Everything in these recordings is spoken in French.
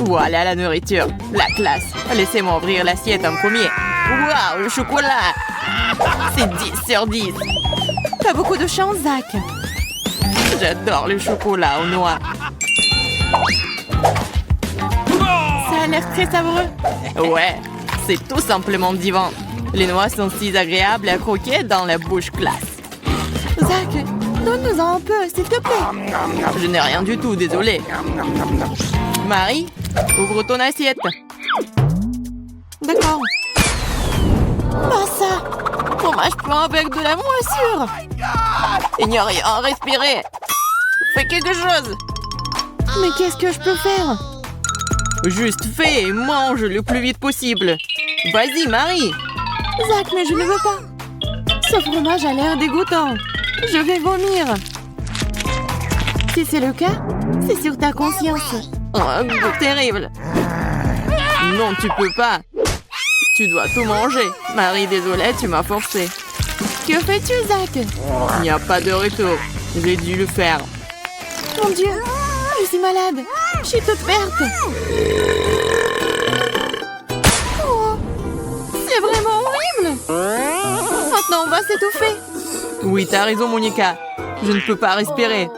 Voilà la nourriture. La classe. Laissez-moi ouvrir l'assiette en premier. Waouh, le chocolat. C'est 10 sur 10. T'as beaucoup de chance, Zach. J'adore le chocolat aux noix. Ça a l'air très savoureux. Ouais, c'est tout simplement divin. Les noix sont si agréables à croquer dans la bouche classe. Zach, donne-nous-en un peu, s'il te plaît. Je n'ai rien du tout, désolé. Marie, ouvre ton assiette. D'accord. Pas ça. Fromage plein avec de la moisissure. Il n'y a rien à respirer. Fais quelque chose. Mais qu'est-ce que je peux faire? Juste fais et mange le plus vite possible. Vas-y, Marie. Zach, mais je ne veux pas. Ce fromage a l'air dégoûtant. Je vais vomir. Si c'est le cas, c'est sur ta conscience. Oh, goût terrible. Non, tu peux pas. Tu dois tout manger. Marie, désolée, tu m'as forcé. Que fais-tu, Zach? Il n'y a pas de retour. J'ai dû le faire. Mon Dieu, je suis malade. Je suis toute verte. Oh, c'est vraiment horrible. Maintenant, on va s'étouffer. Oui, t'as raison, Monica. Je ne peux pas respirer.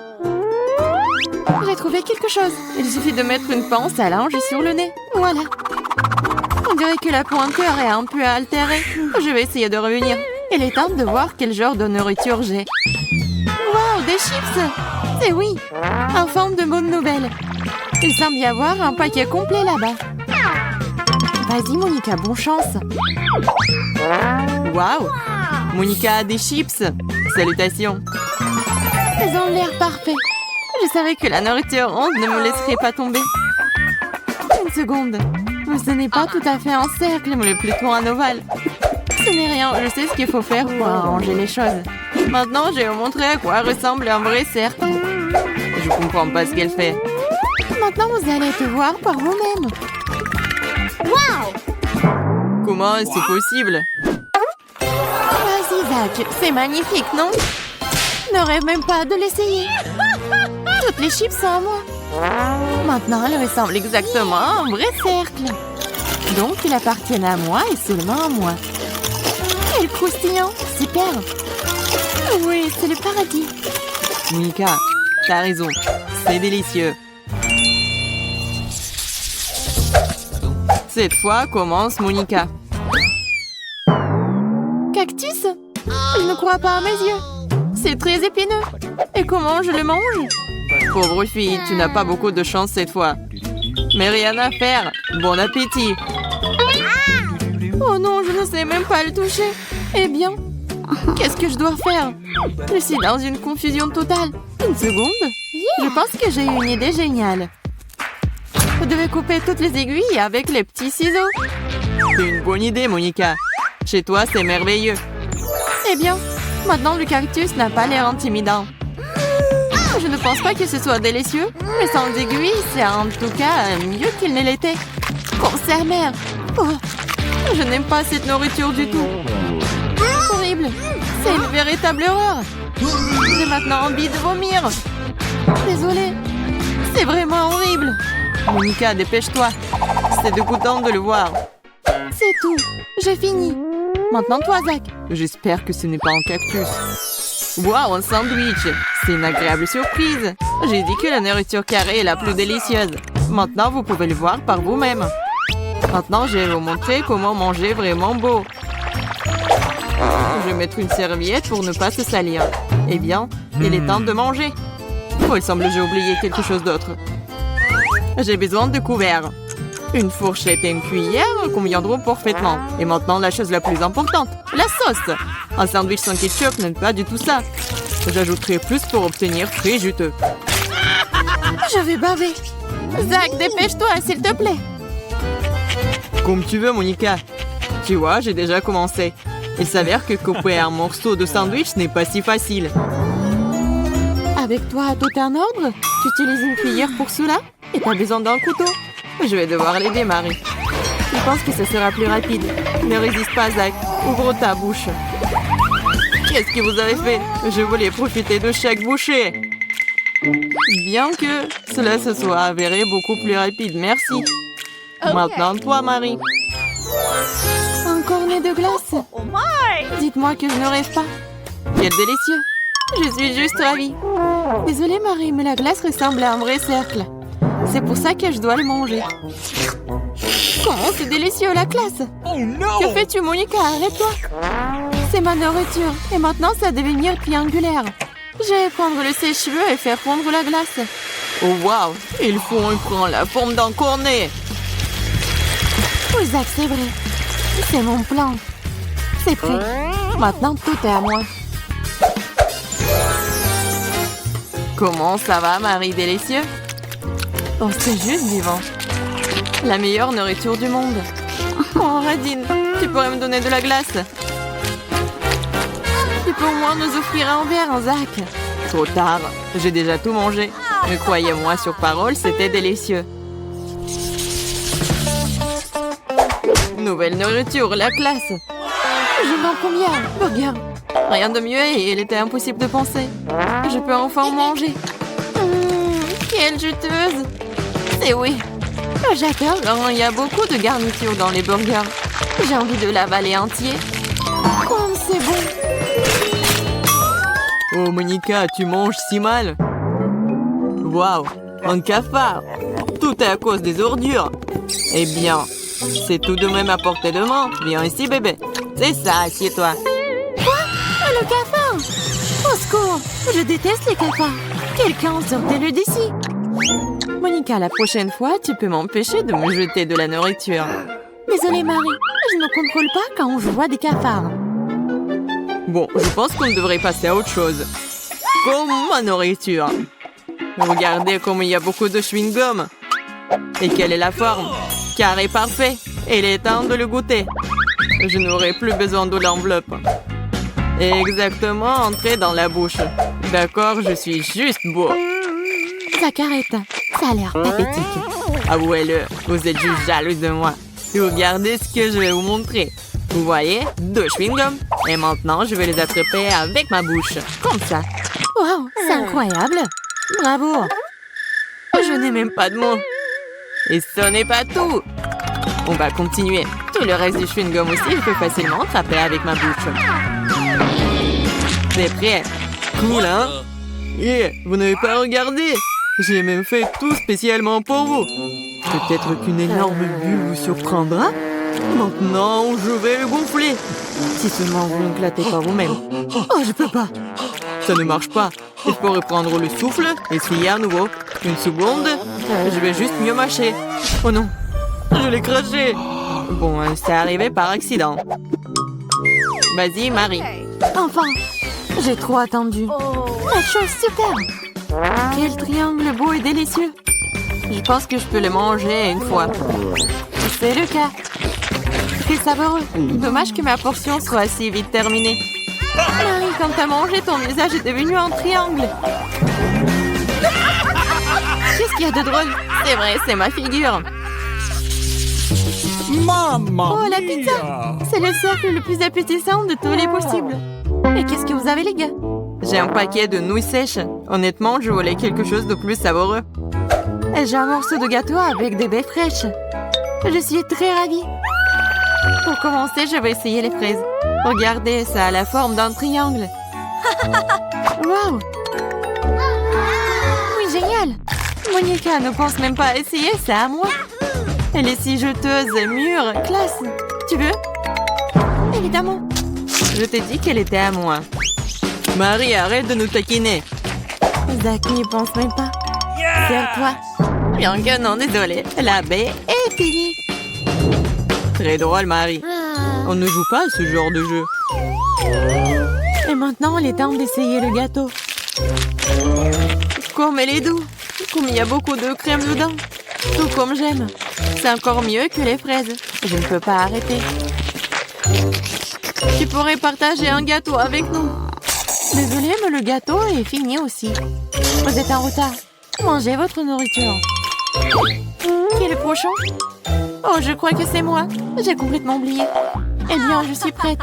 J'ai trouvé quelque chose. Il suffit de mettre une pince à linge sur le nez. Voilà. On dirait que la pointure est un peu altérée. Je vais essayer de revenir. Il est temps de voir quel genre de nourriture j'ai. Wow, des chips! C'est oui, en forme de bonne nouvelle. Il semble y avoir un paquet complet là-bas. Vas-y, Monica, bonne chance. Wow, Monica a des chips. Salutations. Elles ont l'air parfait. Je savais que la nourriture ronde ne me laisserait pas tomber. Une seconde. Mais ce n'est pas tout à fait un cercle, mais plutôt un ovale. Ce n'est rien, je sais ce qu'il faut faire pour arranger les choses. Maintenant, je vais vous montrer à quoi ressemble un vrai cercle. Je comprends pas ce qu'elle fait. Maintenant, vous allez te voir par vous-même. Wow! Comment c'est possible? Vas-y, Zach, c'est magnifique, non? Ne rêve même pas de l'essayer. Toutes les chips sont à moi. Maintenant, elles ressemblent exactement à un vrai cercle. Donc, ils appartiennent à moi et seulement à moi. Quel croustillant! Super! Oui, c'est le paradis. Monica, t'as raison. C'est délicieux. Cette fois, commence Monica. Cactus? Je ne crois pas à mes yeux. C'est très épineux. Et comment je le mange? Pauvre fille, tu n'as pas beaucoup de chance cette fois. Mais rien à faire. Bon appétit. Oh non, je ne sais même pas le toucher. Eh bien, qu'est-ce que je dois faire? Je suis dans une confusion totale. Une seconde. Je pense que j'ai une idée géniale. Vous devez couper toutes les aiguilles avec les petits ciseaux. C'est une bonne idée, Monica. Chez toi, c'est merveilleux. Eh bien, maintenant le cactus n'a pas l'air intimidant. Je ne pense pas que ce soit délicieux, mais sans aiguilles, c'est en tout cas mieux qu'il ne l'était. Concert mère. Oh, je n'aime pas cette nourriture du tout. Horrible. C'est une véritable horreur. J'ai maintenant envie de vomir. Désolée. C'est vraiment horrible. Monica, dépêche-toi. C'est dégoûtant de le voir. C'est tout. J'ai fini. Maintenant toi, Zach. J'espère que ce n'est pas un cactus. Wow, un sandwich. C'est une agréable surprise. J'ai dit que la nourriture carrée est la plus délicieuse. Maintenant, vous pouvez le voir par vous-même. Maintenant, je vais vous montrer comment manger vraiment beau. Je vais mettre une serviette pour ne pas se salir. Eh bien, il est temps de manger. Oh, il semble que j'ai oublié quelque chose d'autre. J'ai besoin de couverts. Une fourchette et une cuillère conviendront parfaitement. Et maintenant, la chose la plus importante, la sauce. Un sandwich sans ketchup n'aime pas du tout ça. J'ajouterai plus pour obtenir très juteux. Je vais baver. Zach, dépêche-toi, s'il te plaît. Comme tu veux, Monica. Tu vois, j'ai déjà commencé. Il s'avère que couper un morceau de sandwich n'est pas si facile. Avec toi, tout en ordre? Tu utilises une cuillère pour cela? Et t'as besoin d'un couteau? Je vais devoir l'aider, Marie. Je pense que ce sera plus rapide. Ne résiste pas, Zach. Ouvre ta bouche. Qu'est-ce que vous avez fait? Je voulais profiter de chaque bouchée. Bien que cela se soit avéré beaucoup plus rapide, merci. Maintenant, toi, Marie. Un cornet de glace. Dites-moi que je ne rêve pas. Quel délicieux. Je suis juste ravie. Désolée, Marie, mais la glace ressemble à un vrai cercle. C'est pour ça que je dois le manger. Comment c'est délicieux, la classe. Que fais-tu, Monica? Arrête-toi. C'est ma nourriture. Et maintenant, ça va devenir triangulaire. Je vais prendre le sèche-cheveux et faire fondre la glace. Oh, waouh. Il prend la forme d'un cornet. Oui, Zach, c'est vrai. C'est mon plan. C'est prêt. Maintenant, tout est à moi. Comment ça va, Marie délicieuse? Oh, c'est juste vivant. La meilleure nourriture du monde. Oh, Radine, tu pourrais me donner de la glace? Tu peux au moins nous offrir un verre, Zach. Trop tard, j'ai déjà tout mangé. Mais croyez-moi sur parole, c'était délicieux. Nouvelle nourriture, la classe. Je m'en combien? Burger. Rien de mieux et il était impossible de penser. Je peux enfin en manger. Quelle juteuse. C'est oui. J'adore quand il y a beaucoup de garnitures dans les burgers. J'ai envie de l'avaler entier. Comme c'est bon. Oh, Monica, tu manges si mal. Waouh, un cafard. Tout est à cause des ordures. Eh bien, c'est tout de même à portée de main. Viens ici, bébé. C'est ça, assieds-toi. Quoi? Le cafard? Au secours, je déteste les cafards. Quelqu'un sortez-le d'ici. Monica, la prochaine fois, tu peux m'empêcher de me jeter de la nourriture. Désolée, Marie. Je ne contrôle pas quand je vois des cafards. Bon, je pense qu'on devrait passer à autre chose. Comme ma nourriture. Regardez comme il y a beaucoup de chewing-gum. Et quelle est la forme? Carré parfait. Et il est temps de le goûter. Je n'aurai plus besoin de l'enveloppe. Exactement, entrer dans la bouche. D'accord, je suis juste beau. Zach, arrête. Ça a l'air pathétique. Avouez-le, vous êtes juste jaloux de moi. Regardez ce que je vais vous montrer. Vous voyez, 2 chewing-gums. Et maintenant, je vais les attraper avec ma bouche. Comme ça. Wow, c'est incroyable. Bravo. Je n'ai même pas de mots. Et ce n'est pas tout. On va continuer. Tout le reste du chewing-gum aussi, je peux facilement attraper avec ma bouche. C'est prêt. Cool, hein? Vous n'avez pas regardé. J'ai même fait tout spécialement pour vous. Peut-être qu'une énorme bulle vous surprendra. Maintenant, je vais le gonfler. Si seulement vous ne claquez pas vous-même. Oh, je peux pas. Ça ne marche pas. Il faut reprendre le souffle. Essayez à nouveau. Une seconde. Je vais juste mieux mâcher. Oh non. Je l'ai craché. Bon, c'est arrivé par accident. Vas-y, Marie. Enfin, j'ai trop attendu. La chose super. Quel triangle beau et délicieux. Je pense que je peux le manger une fois. C'est le cas. C'est savoureux. Dommage que ma portion soit si vite terminée. Marie, quand t'as mangé, ton visage est devenu un triangle. Qu'est-ce qu'il y a de drôle? C'est vrai, c'est ma figure. Maman! Oh, la pizza! C'est le cercle le plus appétissant de tous les possibles. Et qu'est-ce que vous avez, les gars? J'ai un paquet de nouilles sèches. Honnêtement, je voulais quelque chose de plus savoureux. Et j'ai un morceau de gâteau avec des baies fraîches. Je suis très ravie. Pour commencer, je vais essayer les fraises. Regardez, ça a la forme d'un triangle. Wow! Oui, génial! Monica ne pense même pas à essayer, c'est à moi. Elle est si jeteuse, mûre, classe. Tu veux? Évidemment. Je t'ai dit qu'elle était à moi. Marie, arrête de nous taquiner. Zach n'y pense même pas. Serre-toi. Bien que non, désolé. La baie est finie. Très drôle, Marie. On ne joue pas à ce genre de jeu. Et maintenant, il est temps d'essayer le gâteau. Comme elle est douce. Comme il y a beaucoup de crème dedans. Tout comme j'aime. C'est encore mieux que les fraises. Je ne peux pas arrêter. Tu pourrais partager un gâteau avec nous. Désolée, mais le gâteau est fini aussi. Vous êtes en retard. Mangez votre nourriture. Qui est le prochain? Oh, je crois que c'est moi. J'ai complètement oublié. Eh bien, je suis prête.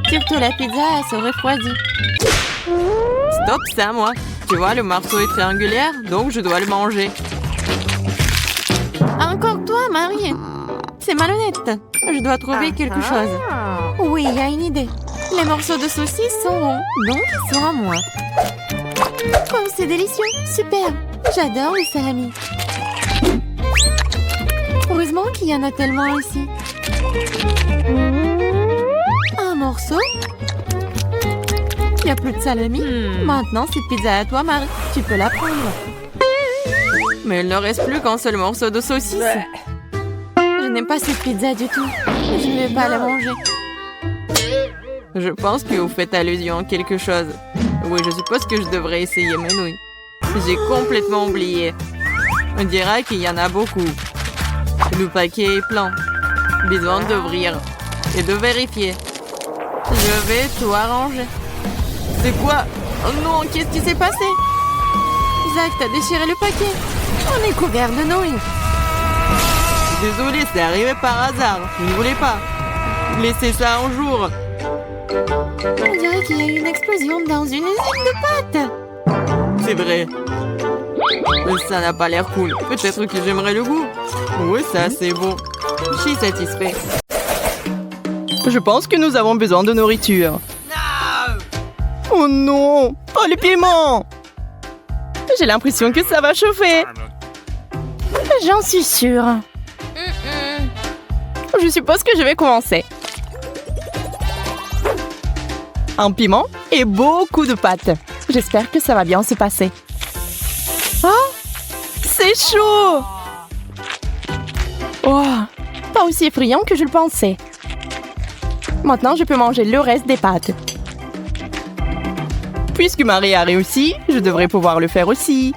Surtout la pizza se refroidit. Stop, c'est à moi. Tu vois, le morceau est triangulaire, donc je dois le manger. Encore toi, Marie. C'est malhonnête. Je dois trouver quelque chose. Oui, il y a une idée. Les morceaux de saucisse sont ronds, donc ils sont à moi. Oh, c'est délicieux. Super. J'adore le salami. Heureusement qu'il y en a tellement ici. Un morceau. Il n'y a plus de salami. Maintenant, cette pizza à toi, Marie. Tu peux la prendre. Mais il ne reste plus qu'un seul morceau de saucisse. Je n'aime pas cette pizza du tout. Je ne vais pas la manger. Je pense que vous faites allusion à quelque chose. Oui, je suppose que je devrais essayer mes nouilles. J'ai complètement oublié. On dirait qu'il y en a beaucoup. Le paquet est plein. Besoin d'ouvrir et de vérifier. Je vais tout arranger. C'est quoi? Oh non, qu'est-ce qui s'est passé? Zach, t'as déchiré le paquet. On est couvert de nouilles. Désolé, c'est arrivé par hasard. Je ne voulais pas. Laissez ça un jour. On dirait qu'il y a eu une explosion dans une usine de pâtes. C'est vrai. Mais ça n'a pas l'air cool. Peut-être que j'aimerais le goût. Oui, ça, c'est bon. Je suis satisfait. Je pense que nous avons besoin de nourriture. Oh non, pas les piments. J'ai l'impression que ça va chauffer. J'en suis sûre. Je suppose que je vais commencer. Un piment et beaucoup de pâtes. J'espère que ça va bien se passer. Oh, c'est chaud. Oh, pas aussi effrayant que je le pensais. Maintenant, je peux manger le reste des pâtes. Puisque Marie a réussi, je devrais pouvoir le faire aussi.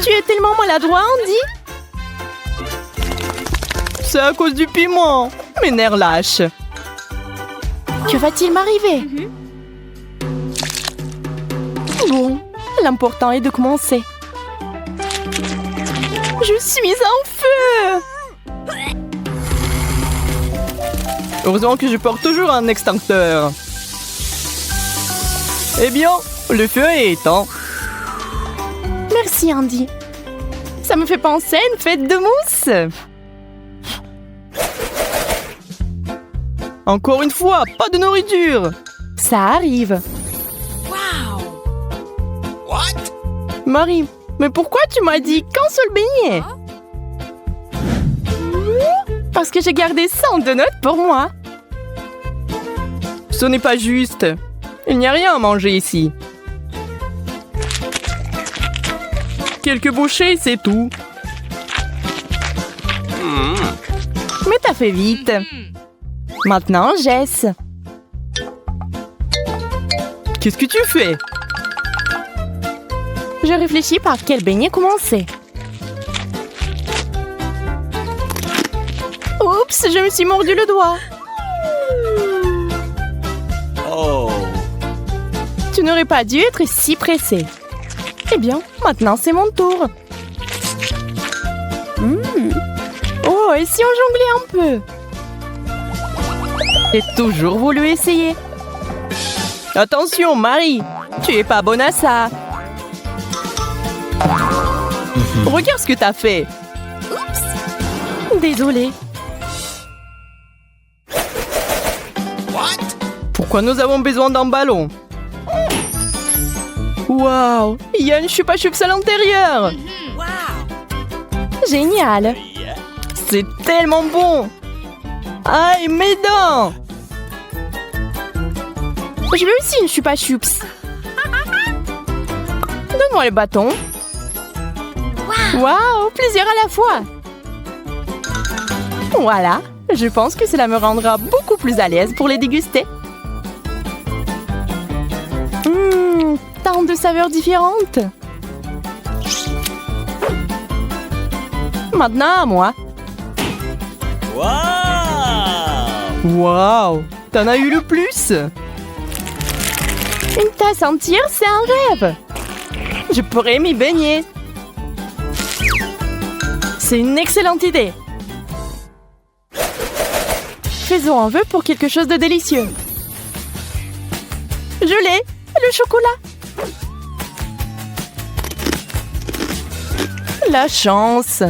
Tu es tellement maladroit, Andy. C'est à cause du piment. Mes nerfs lâchent. Que va-t-il m'arriver? Bon, l'important est de commencer. Je suis en feu! Heureusement que je porte toujours un extincteur. Eh bien, le feu est éteint. Merci, Andy. Ça me fait penser à une fête de mousse. Encore une fois, pas de nourriture. Ça arrive. Wow! What? Marie, mais pourquoi tu m'as dit qu'un seul beignet? Parce que j'ai gardé 100 donuts pour moi. Ce n'est pas juste. Il n'y a rien à manger ici. Quelques bouchées, c'est tout. Mais t'as fait vite. Maintenant, Jess. Qu'est-ce que tu fais? Je réfléchis par quel beignet commencer. Oups, je me suis mordu le doigt. Oh! Tu n'aurais pas dû être si pressé. Eh bien, maintenant c'est mon tour. Oh, et si on jonglait un peu? J'ai toujours voulu essayer. Attention, Marie, tu es pas bonne à ça. Regarde ce que t'as fait. Oups. Désolée. What? Pourquoi nous avons besoin d'un ballon? Waouh, il y a une chupa chups à l'intérieur. Génial. C'est tellement bon. Aïe, mes dents. Je veux aussi une chupa chups. Donne-moi le bâton. Waouh, plusieurs à la fois. Voilà, je pense que cela me rendra beaucoup plus à l'aise pour les déguster. Tant de saveurs différentes. Maintenant à moi. Waouh, t'en as eu le plus. Une tasse entière, c'est un rêve. Je pourrais m'y baigner. C'est une excellente idée. Faisons un vœu pour quelque chose de délicieux. Je l'ai. Le chocolat. La chance.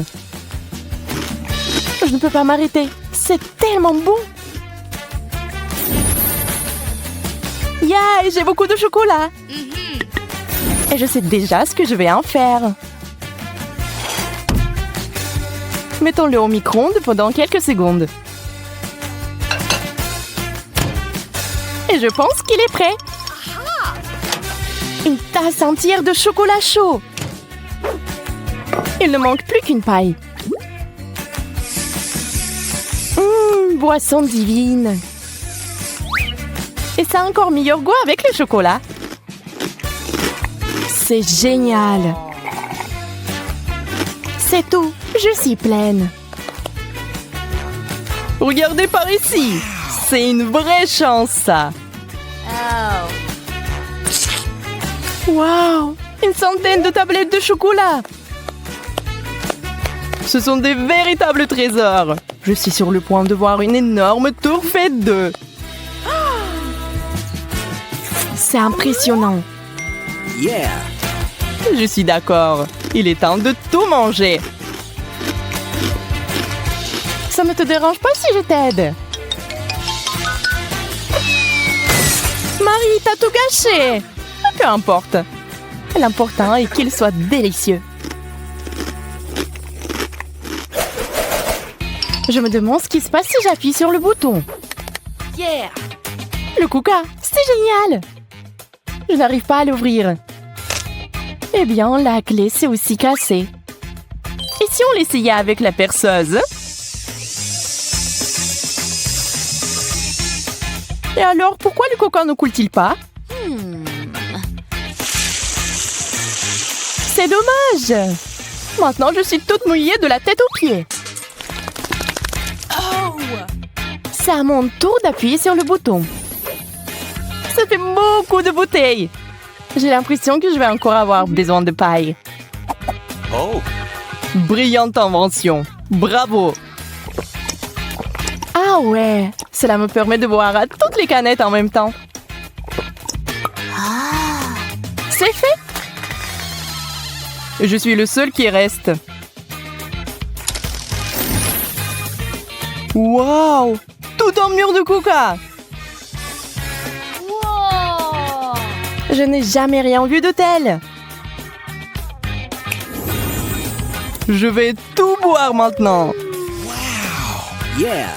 Je ne peux pas m'arrêter. C'est tellement bon. Yeah, j'ai beaucoup de chocolat. Et je sais déjà ce que je vais en faire. Mettons-le au micro-ondes pendant quelques secondes. Et je pense qu'il est prêt. Une tasse entière de chocolat chaud. Il ne manque plus qu'une paille. Boisson divine. Et ça a encore meilleur goût avec le chocolat. C'est génial. C'est tout. Je suis pleine. Regardez par ici. C'est une vraie chance, ça. Wow! Une centaine de tablettes de chocolat. Ce sont des véritables trésors. Je suis sur le point de voir une énorme tour faite d'œufs. C'est impressionnant. Yeah. Je suis d'accord. Il est temps de tout manger. Ça ne te dérange pas si je t'aide? Marie, t'as tout gâché. Peu importe. L'important est qu'il soit délicieux. Je me demande ce qui se passe si j'appuie sur le bouton. Yeah. Le Kuka, c'est génial. Je n'arrive pas à l'ouvrir. Eh bien, la clé s'est aussi cassée. Et si on l'essayait avec la perceuse? Et alors, pourquoi le coca ne coule-t-il pas? C'est dommage. Maintenant, je suis toute mouillée de la tête aux pieds. C'est à mon tour d'appuyer sur le bouton. Ça fait beaucoup de bouteilles. J'ai l'impression que je vais encore avoir besoin de paille. Oh. Brillante invention. Bravo. Ah ouais, cela me permet de boire à toutes les canettes en même temps. C'est fait. Je suis le seul qui reste. Waouh! Tout un mur de coca! Wow. Je n'ai jamais rien vu de tel. Je vais tout boire maintenant. Yeah.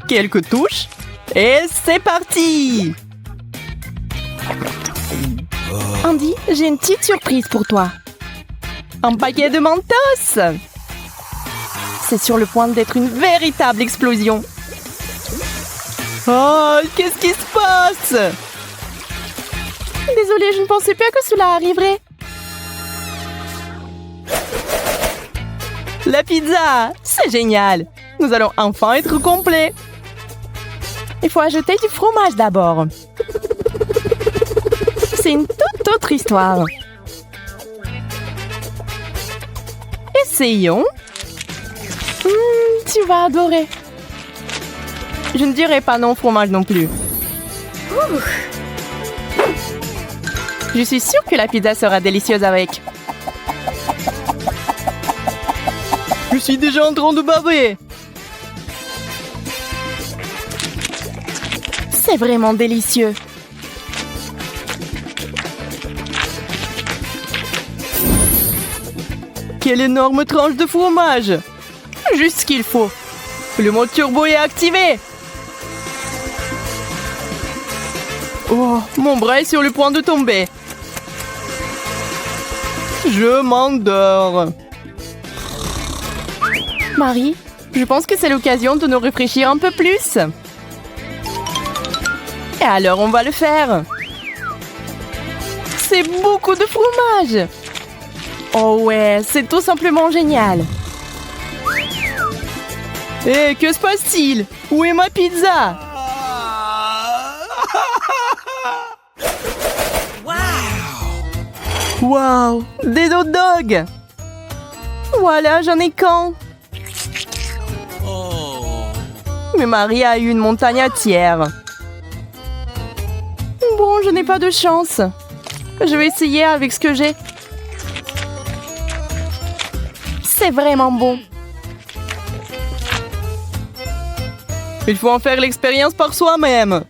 Quelques touches. Et c'est parti! Andy, j'ai une petite surprise pour toi. Un paquet de Mentos! C'est sur le point d'être une véritable explosion. Oh, qu'est-ce qui se passe? Désolée, je ne pensais pas que cela arriverait. La pizza, c'est génial. Nous allons enfin être complets. Il faut ajouter du fromage d'abord. C'est une toute autre histoire. Essayons. Tu vas adorer. Je ne dirai pas non fromage non plus. Je suis sûre que la pizza sera délicieuse avec. Je suis déjà en train de baver. C'est vraiment délicieux. Quelle énorme tranche de fromage! Juste ce qu'il faut. Le mode turbo est activé. Oh, mon bras est sur le point de tomber. Je m'endors. Marie, je pense que c'est l'occasion de nous réfléchir un peu plus. Et alors, on va le faire. C'est beaucoup de fromage. Oh ouais, c'est tout simplement génial. Hé, que se passe-t-il? Où est ma pizza? Wow, des hot dogs. Voilà, j'en ai qu'un. Oh. Mais Marie a eu une montagne entière. Bon, je n'ai pas de chance. Je vais essayer avec ce que j'ai. C'est vraiment bon. Il faut en faire l'expérience par soi-même.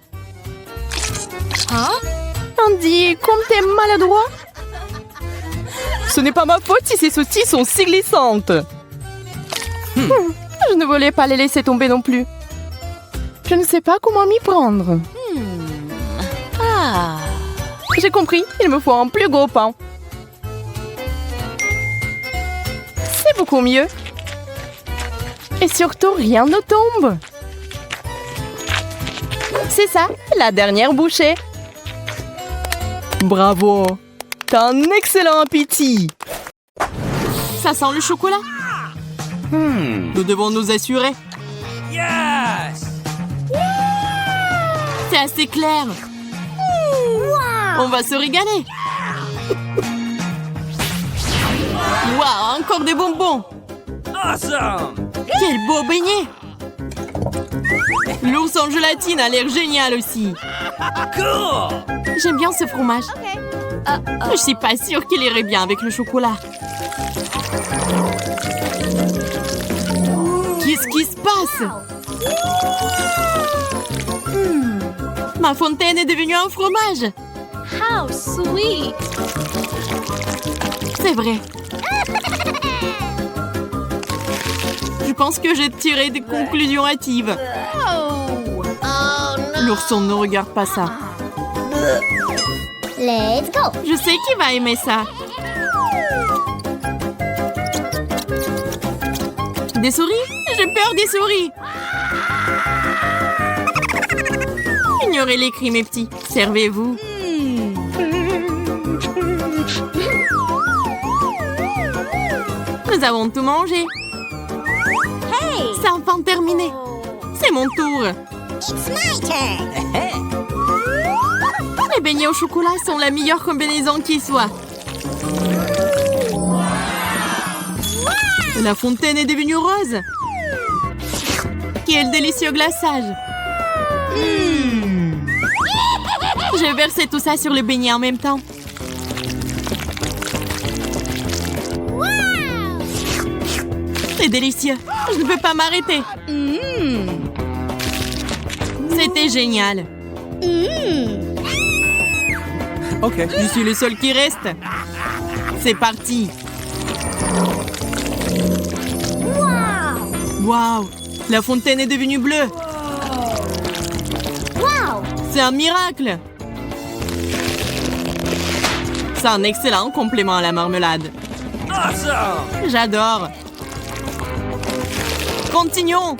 Andy, comme t'es maladroit. Ce n'est pas ma faute si ces saucisses sont si glissantes. Je ne voulais pas les laisser tomber non plus. Je ne sais pas comment m'y prendre. J'ai compris, il me faut un plus gros pain. C'est beaucoup mieux. Et surtout, rien ne tombe. C'est ça, la dernière bouchée. Bravo! T'as un excellent appétit! Ça sent le chocolat? Nous devons nous assurer. Yes! C'est assez clair. On va se régaler. Waouh, encore des bonbons. Awesome! Quel beau beignet. L'ours en gélatine a l'air génial aussi. Cool! J'aime bien ce fromage. Je suis pas sûre qu'il irait bien avec le chocolat. Qu'est-ce qui se passe? Ma fontaine est devenue un fromage. How sweet! C'est vrai. Je pense que j'ai tiré des conclusions hâtives. L'ourson ne regarde pas ça. Let's go! Je sais qu'il va aimer ça. Des souris? J'ai peur des souris. Ignorez les cris, mes petits. Servez-vous. Nous avons tout mangé. Hey! C'est enfin terminé. C'est mon tour. It's my turn! Les beignets au chocolat sont la meilleure combinaison qui soit. La fontaine est devenue rose. Quel délicieux glaçage. Je vais verser tout ça sur le beignet en même temps. C'est délicieux. Je ne peux pas m'arrêter. C'était génial. Ok. Je suis le seul qui reste. C'est parti. Waouh! La fontaine est devenue bleue. Wow! C'est un miracle. C'est un excellent complément à la marmelade. Awesome! J'adore. Continuons.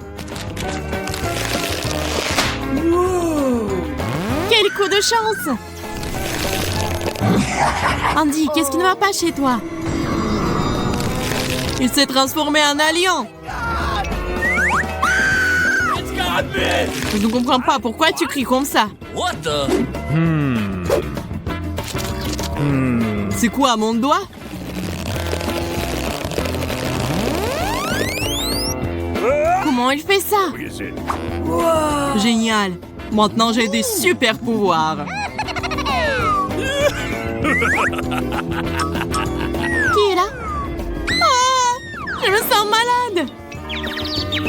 Quel coup de chance! Andy, qu'est-ce qui ne va pas chez toi? Il s'est transformé en alien. Je ne comprends pas pourquoi tu cries comme ça. What the? C'est quoi, mon doigt? Comment il fait ça? Génial. Maintenant, j'ai des super pouvoirs. Qui est là? Ah! Je me sens malade.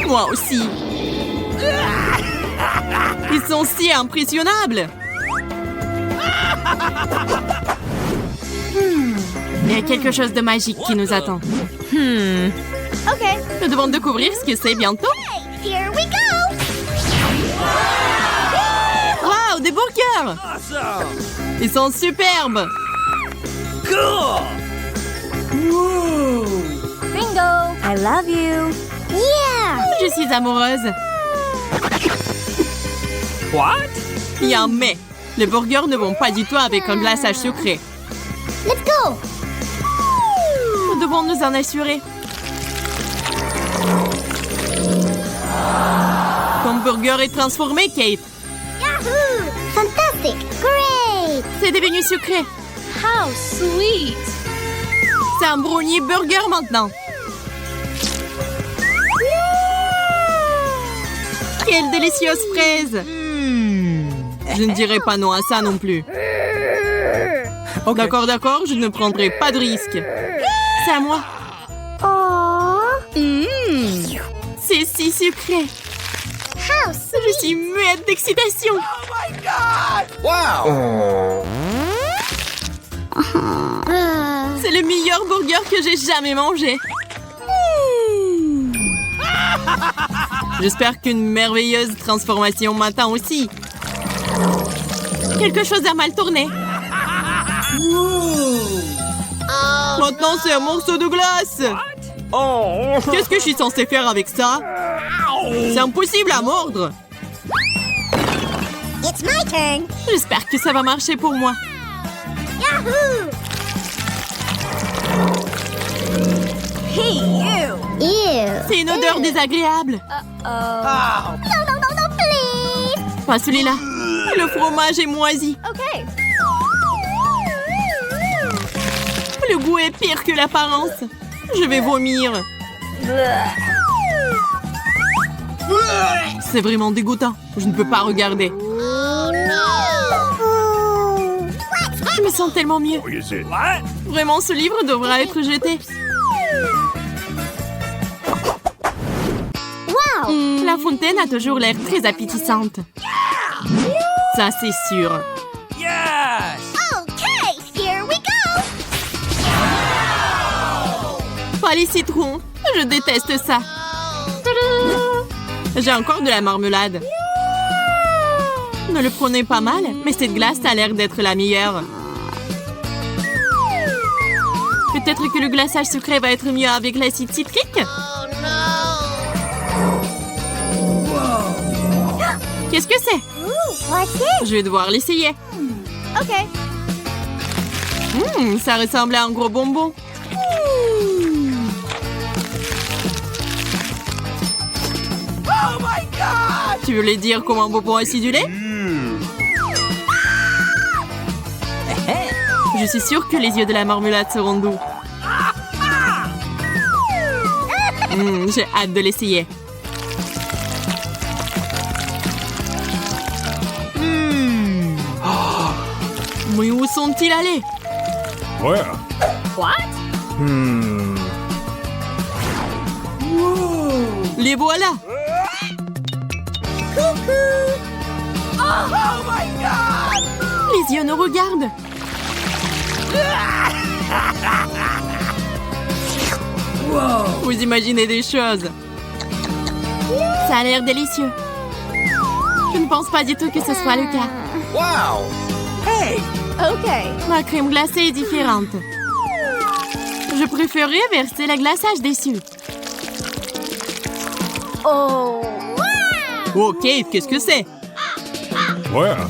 Moi aussi. Ils sont si impressionnables. Il y a quelque chose de magique qui nous attend. Okay, Nous devons découvrir ce que c'est bientôt. here we go! Wow, des burgers! Awesome! Ils sont superbes. Cool! Ringo, I love you. Yeah! Je suis amoureuse. What? Il y a un mais. Les burgers ne vont pas du tout avec un glaçage sucré. Let's go! Nous devons nous en assurer. Ton burger est transformé, Kate. Yahoo! Fantastic! Great! C'est devenu sucré. How sweet! C'est un brownie burger maintenant. Quelle délicieuse fraise. Je ne dirai pas non à ça non plus. Ok. D'accord, d'accord, je ne prendrai pas de risque. C'est à moi. C'est si sucré. How Je suis muette d'excitation. C'est le meilleur burger que j'ai jamais mangé. J'espère qu'une merveilleuse transformation m'attend aussi. Quelque chose a mal tourné. Maintenant, c'est un morceau de glace. Oh. Qu'est-ce que je suis censée faire avec ça? C'est impossible à mordre. It's my turn. J'espère que ça va marcher pour moi. Yahoo! Hey, you! Ew. C'est une odeur désagréable. No, no, no, no, please! Pas celui-là. Le fromage est moisi. Okay. Le goût est pire que l'apparence. Je vais vomir. C'est vraiment dégoûtant. Je ne peux pas regarder. Oh no! Je me sens tellement mieux. What? Vraiment, ce livre devra être jeté. Wow! La fontaine a toujours l'air très appétissante. Ça, c'est sûr. Yes. Okay, here we go! Pas les citrons. Je déteste ça. J'ai encore de la marmelade. Ne le prenez pas mal, mais cette glace a l'air d'être la meilleure. Peut-être que le glaçage sucré va être mieux avec l'acide citrique. Qu'est-ce que c'est? Ooh, what's this? Je vais devoir l'essayer. Okay. Ça ressemble à un gros bonbon. Tu voulais dire comme un bonbon acidulé? Je suis sûre que les yeux de la marmelade seront doux. J'ai hâte de l'essayer. Mais où sont-ils allés? Where? Les voilà! Les yeux nous regardent. Vous imaginez des choses. Ça a l'air délicieux. Je ne pense pas du tout que ce soit le cas. Wow. Hey. Okay. La crème glacée est différente. Je préférerais verser le glaçage dessus. Oh! Wow! Ok, qu'est-ce que c'est? Where?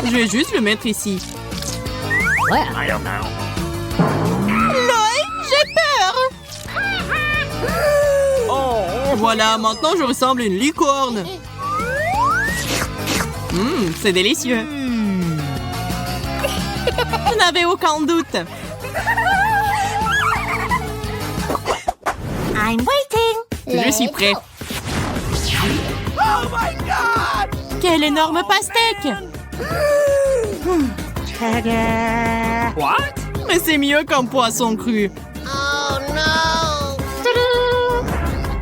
Je vais juste le mettre ici. I don't know. Loïc, j'ai peur! Oh. Voilà, maintenant je ressemble à une licorne. C'est délicieux. Je n'avais aucun doute. I'm waiting. Je suis prêt. Quel énorme pastèque! What? Mais c'est mieux qu'un poisson cru. Oh no!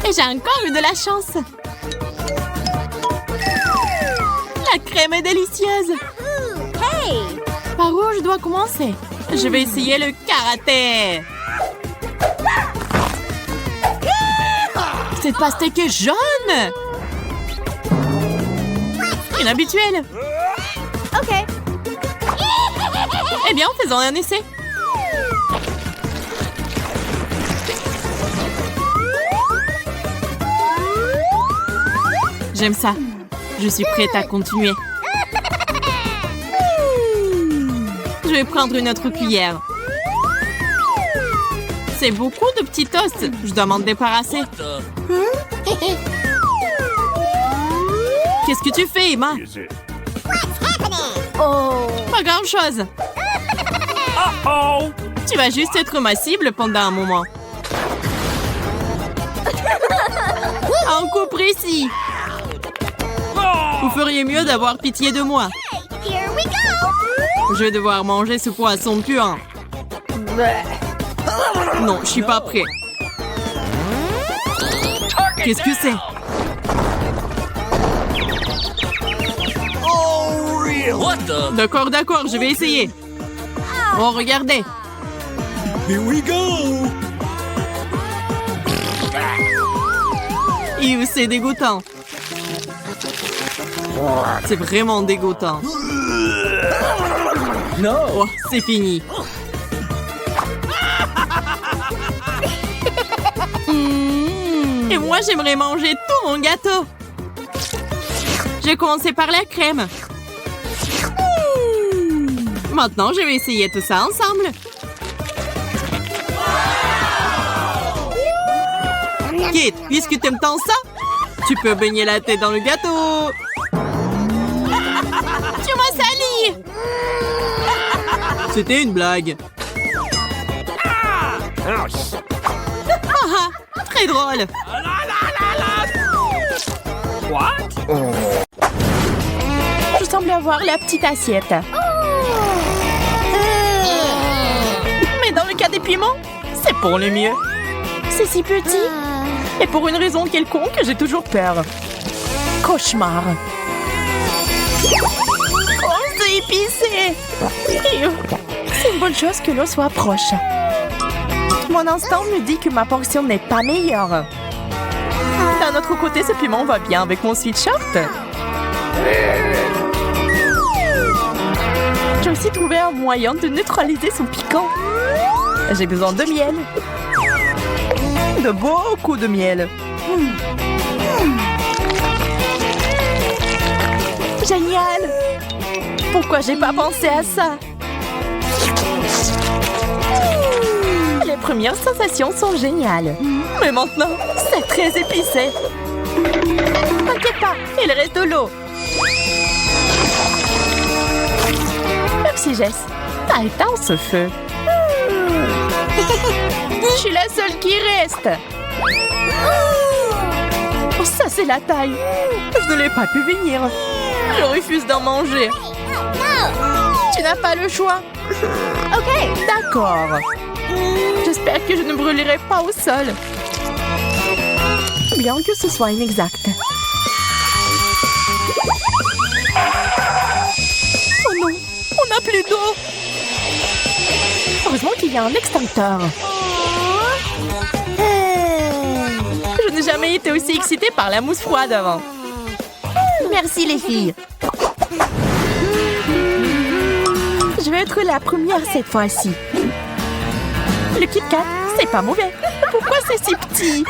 Et j'ai encore eu de la chance. La crème est délicieuse. Hey! Par où je dois commencer? Je vais essayer le karaté. Cette pastèque est jaune. Inhabituel. Okay. Eh bien, faisons un essai. J'aime ça. Je suis prête à continuer. Je vais prendre une autre cuillère. C'est beaucoup de petits toasts. Je dois m'en débarrasser. Qu'est-ce que tu fais, Emma? Oh! Pas grand-chose. Oh. Tu vas juste être ma cible pendant un moment. Un coup précis. Vous feriez mieux d'avoir pitié de moi. Je vais devoir manger ce poisson puant. Non, je suis pas prêt. Qu'est-ce que c'est? What the? D'accord, d'accord, je vais essayer. Oh, regardez. Here we go! C'est dégoûtant. C'est vraiment dégoûtant. No! Oh, c'est fini. Et moi, j'aimerais manger tout mon gâteau. Je vais commencer par la crème. Maintenant, je vais essayer tout ça ensemble. Kate, puisque tu aimes tant ça, tu peux baigner la tête dans le gâteau. Tu m'as sali. C'était une blague. Très drôle. What? Je semble avoir la petite assiette. Mais dans le cas des piments, c'est pour le mieux. C'est si petit. Et pour une raison quelconque, j'ai toujours peur. Cauchemar. Oh, c'est épicé. C'est une bonne chose que l'eau soit proche. Mon instinct me dit que ma portion n'est pas meilleure. D'un autre côté, ce piment va bien avec mon sweatshirt. J'ai aussi trouvé un moyen de neutraliser son piquant. J'ai besoin de miel. De beaucoup de miel. Génial! Pourquoi j'ai pas pensé à ça? Les premières sensations sont géniales. Mais maintenant, c'est très épicé. T'inquiète pas, il reste de l'eau. Merci Jess, t'as éteint ce feu. Je suis la seule qui reste. Oh, ça, c'est la taille. Je ne l'ai pas pu venir. Je refuse d'en manger. Tu n'as pas le choix. Ok, d'accord. J'espère que je ne brûlerai pas au sol. Bien que ce soit inexact. Oh non, on n'a plus d'eau. Heureusement qu'il y a un extincteur. Je n'ai jamais été aussi excitée par la mousse froide avant. Merci les filles. Je vais être la première cette fois-ci. Le Kit Kat, c'est pas mauvais. Pourquoi c'est si petit?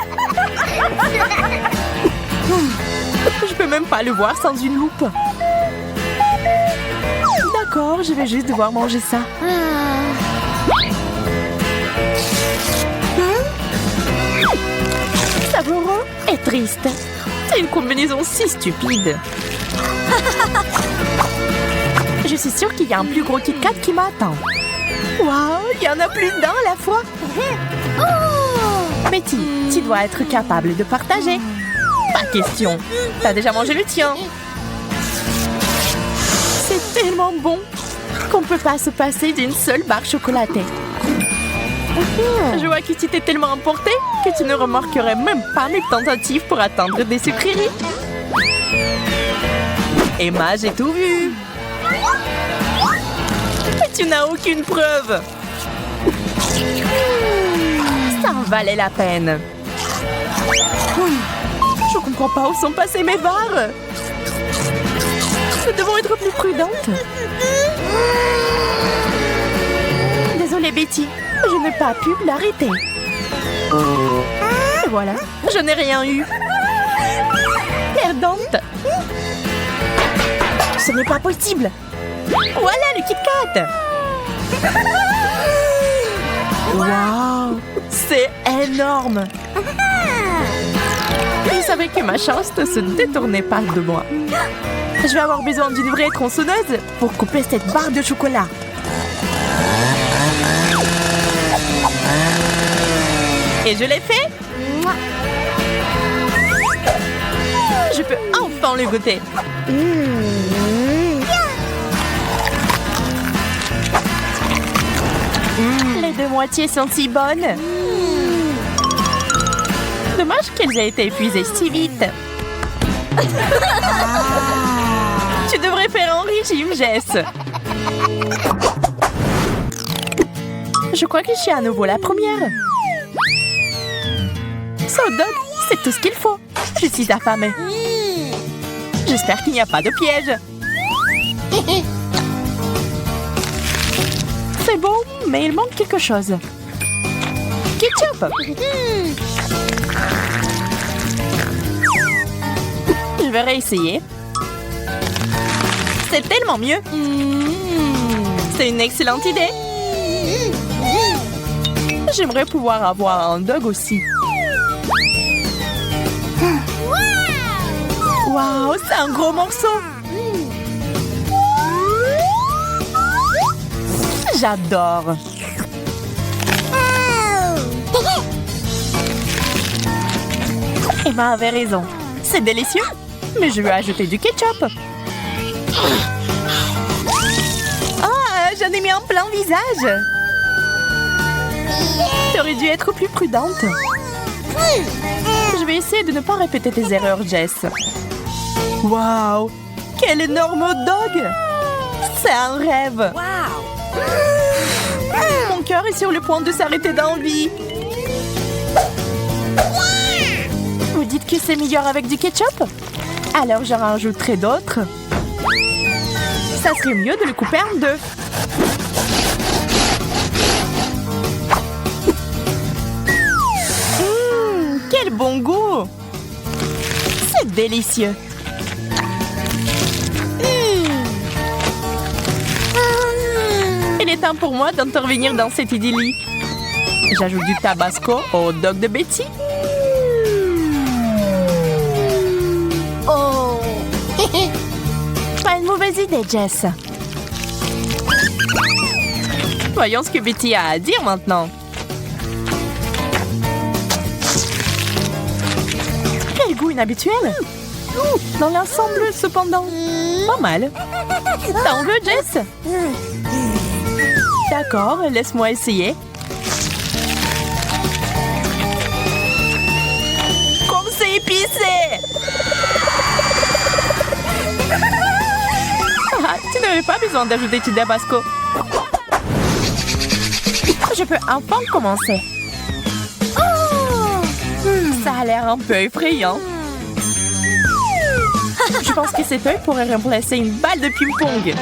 Je peux même pas le voir sans une loupe. D'accord, je vais juste devoir manger ça. Savoureux et triste. C'est une combinaison si stupide. Je suis sûre qu'il y a un plus gros Kit Kat qui m'attend. Waouh, il y en a plus d'un à la fois. Betty, tu dois être capable de partager. Pas question. T'as déjà mangé le tien. C'est tellement bon qu'on peut pas se passer d'une seule barre chocolatée. Je vois que tu t'es tellement emporté que tu ne remarquerais même pas mes tentatives pour atteindre des sucreries. Emma, j'ai tout vu. Mais tu n'as aucune preuve. Ça en valait la peine. Je comprends pas où sont passées mes barres. Nous devons être plus prudentes. Désolée Betty, je n'ai pas pu l'arrêter. Et voilà, je n'ai rien eu. Perdante. Ce n'est pas possible. Voilà le Kit Kat. Waouh, c'est énorme. Je savais que ma chance ne se détournait pas de moi. Je vais avoir besoin d'une vraie tronçonneuse pour couper cette barre de chocolat. Et je l'ai fait. Je peux enfin le goûter. Les deux moitiés sont si bonnes. Dommage qu'elles aient été épuisées si vite. Tu devrais faire un régime, Jess. Je crois que je suis à nouveau la première. Ce hot dog, c'est tout ce qu'il faut. Je suis affamée. J'espère qu'il n'y a pas de piège. C'est bon, mais il manque quelque chose. Ketchup. Je vais réessayer. C'est tellement mieux. C'est une excellente idée. J'aimerais pouvoir avoir un dog aussi. Waouh, c'est un gros morceau. J'adore. Emma avait raison. C'est délicieux. Mais je vais ajouter du ketchup. Ah, j'en ai mis en plein visage. T'aurais dû être plus prudente. Je vais essayer de ne pas répéter tes erreurs, Jess. Waouh! Quel énorme hot dog! C'est un rêve! Mon cœur est sur le point de s'arrêter d'envie. Vous dites que c'est meilleur avec du ketchup? Alors j'en rajouterai d'autres. Ça serait mieux de le couper en deux. Quel bon goût! C'est délicieux. Il est temps pour moi d'intervenir dans cette idyllie. J'ajoute du tabasco au hot dog de Betty. Oh. Pas une mauvaise idée, Jess. Voyons ce que Betty a à dire maintenant. Quel goût inhabituel! Dans l'ensemble, cependant, pas mal. T'en veux, Jess? D'accord, laisse-moi essayer. Comme c'est épicé! Ah, tu n'avais pas besoin d'ajouter du tabasco. Je peux enfin commencer. Ça a l'air un peu effrayant. Je pense que cet œil pourrait remplacer une balle de ping-pong.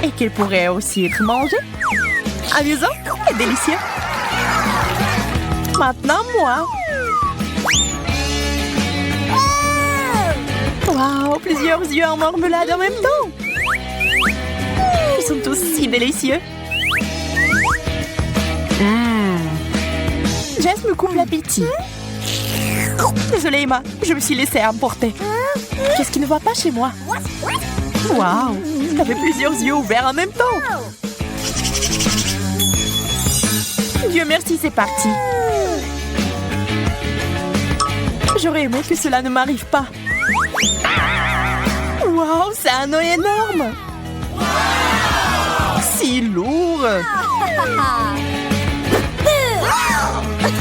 Et qu'il pourrait aussi être mangé. Amusant et délicieux. Maintenant, moi. Waouh, plusieurs yeux en marmelade en même temps. Ils sont tous si délicieux. Jess me coupe l'appétit. Désolée, Emma, je me suis laissée emporter. Qu'est-ce qui ne va pas chez moi? Waouh, t'avais plusieurs yeux ouverts en même temps. Dieu merci, c'est parti. J'aurais aimé que cela ne m'arrive pas. Waouh, c'est un œil énorme. Si lourd.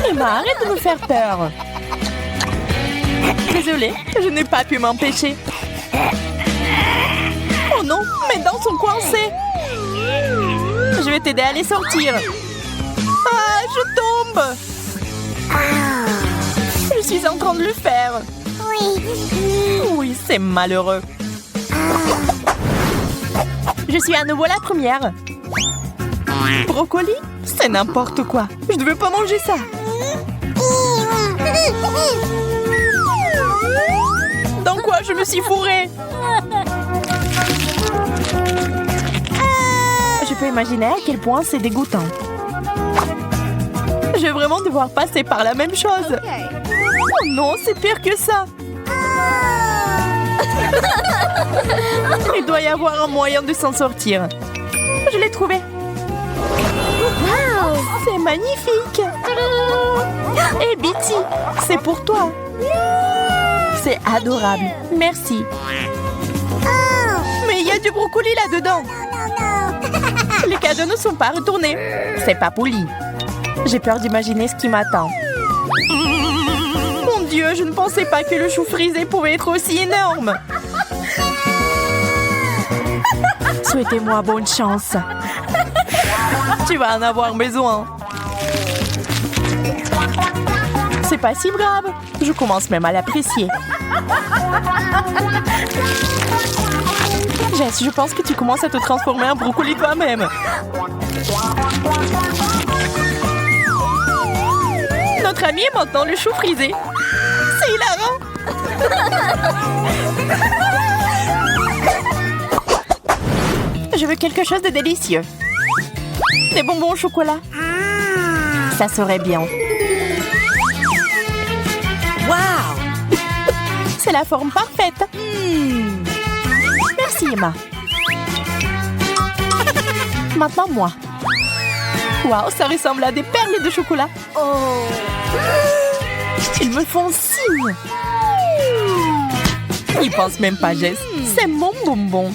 Emma, arrête de me faire peur. Désolée, je n'ai pas pu m'empêcher. Oh non, mes dents sont coincées. Je vais t'aider à les sortir. Ah, je tombe. Je suis en train de le faire. Oui, c'est malheureux. Je suis à nouveau la première. Brocoli? C'est n'importe quoi. Je ne veux pas manger ça. Dans quoi je me suis fourrée? Je peux imaginer à quel point c'est dégoûtant. Je vais vraiment devoir passer par la même chose. Oh non, c'est pire que ça. Il doit y avoir un moyen de s'en sortir. Je l'ai trouvé. Wow, c'est magnifique. Et Betty, c'est pour toi. C'est adorable. Merci. Mais il y a du brocoli là-dedans. Les cadeaux ne sont pas retournés. C'est pas poli. J'ai peur d'imaginer ce qui m'attend. Mon Dieu, je ne pensais pas que le chou frisé pouvait être aussi énorme. Souhaitez-moi bonne chance. Tu vas en avoir besoin. C'est pas si grave. Je commence même à l'apprécier. Jess, je pense que tu commences à te transformer en brocoli toi-même. Notre ami est maintenant le chou frisé. C'est hilarant. Je veux quelque chose de délicieux. Des bonbons au chocolat. Ça serait bien. Waouh! C'est la forme parfaite. Merci, Emma. Maintenant, moi. Waouh, ça ressemble à des perles de chocolat. Oh! Ils me font signe. Ils pensent même pas, Jess. C'est mon bonbon.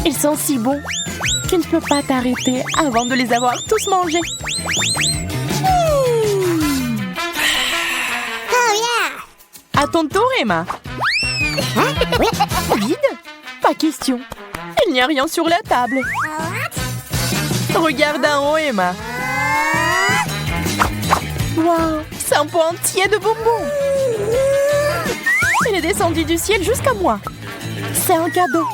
Ils sont si bons. Tu ne peux pas t'arrêter avant de les avoir tous mangés. À ton tour, Emma. Vide? Pas question. Il n'y a rien sur la table. Regarde en haut, Emma. Waouh, c'est un pot entier de bonbons. Il est descendu du ciel jusqu'à moi. C'est un cadeau.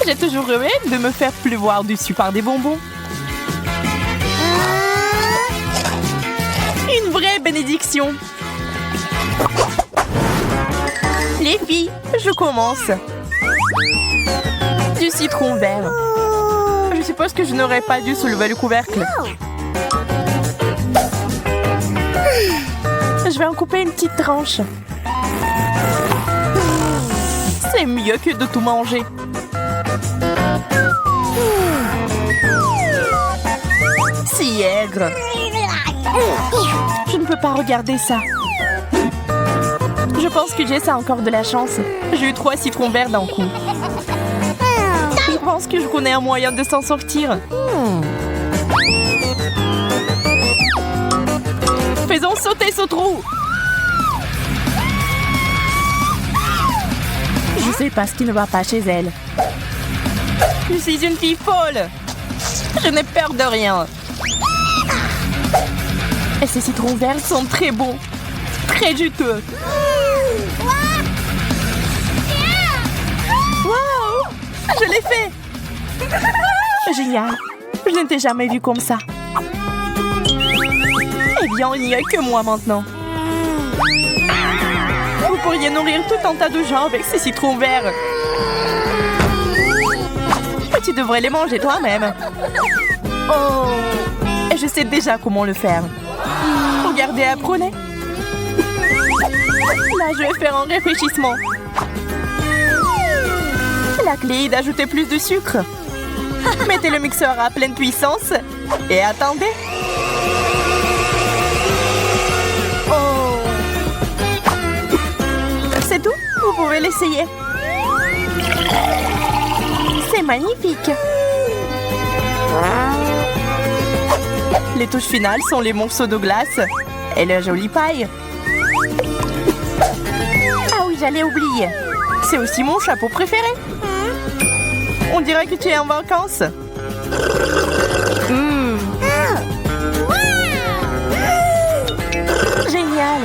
J'ai toujours rêvé de me faire pleuvoir dessus par des bonbons. Une vraie bénédiction. Les filles, je commence. Du citron vert. Je suppose que je n'aurais pas dû soulever le couvercle. Je vais en couper une petite tranche. C'est mieux que de tout manger. Si aigre. Je ne peux pas regarder ça. Je pense que Jess a encore de la chance. J'ai eu 3 citrons verts d'un coup. Je pense que je connais un moyen de s'en sortir. Faisons sauter ce trou. Je sais pas ce qui ne va pas chez elle. Je suis une fille folle. Je n'ai peur de rien. Et ces citrons verts sont très bons. Très juteux. Wow! Je l'ai fait! Génial. Je ne t'ai jamais vu comme ça. Eh bien, il n'y a que moi maintenant. Vous pourriez nourrir tout un tas de gens avec ces citrons verts. Tu devrais les manger toi-même. Oh! Et je sais déjà comment le faire. Regardez, apprenez. Là, je vais faire un réfléchissement. La clé est d'ajouter plus de sucre. Mettez le mixeur à pleine puissance et attendez. Oh! C'est tout? Vous pouvez l'essayer. C'est magnifique. Les touches finales sont les morceaux de glace et la jolie paille. Ah oui, j'allais oublier. C'est aussi mon chapeau préféré. On dirait que tu es en vacances. Génial.